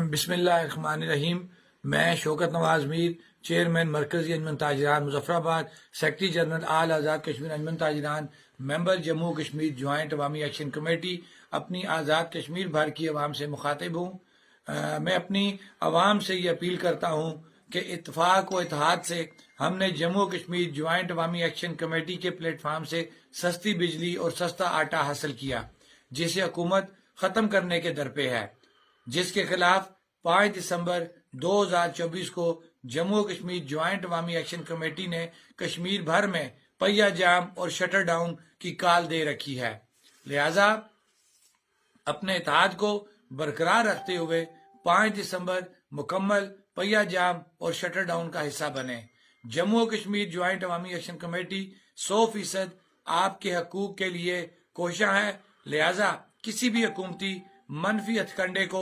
بسم اللہ الرحمن الرحیم۔ میں شوکت نواز میر، چیئرمین مرکزی انجمن تاجران مظفر آباد، سیکرٹری جنرل آل آزاد کشمیر انجمن تاجران، ممبر جموں کشمیر جوائنٹ عوامی ایکشن کمیٹی، اپنی آزاد کشمیر بھر کی عوام سے مخاطب ہوں۔ میں اپنی عوام سے یہ اپیل کرتا ہوں کہ اتفاق و اتحاد سے ہم نے جموں کشمیر جوائنٹ عوامی ایکشن کمیٹی کے پلیٹ فارم سے سستی بجلی اور سستا آٹا حاصل کیا، جسے حکومت ختم کرنے کے درپے ہے، جس کے خلاف 5 دسمبر 2024 کو جموں کشمیر جوائنٹ عوامی ایکشن کمیٹی نے کشمیر بھر میں پہیہ جام اور شٹر ڈاؤن کی کال دے رکھی ہے۔ لہذا اپنے اتحاد کو برقرار رکھتے ہوئے 5 دسمبر مکمل پہیہ جام اور شٹر ڈاؤن کا حصہ بنے۔ جموں کشمیر جوائنٹ عوامی ایکشن کمیٹی 100% آپ کے حقوق کے لیے کوشاں ہے، لہذا کسی بھی حکومتی منفی ہتھ کنڈے کو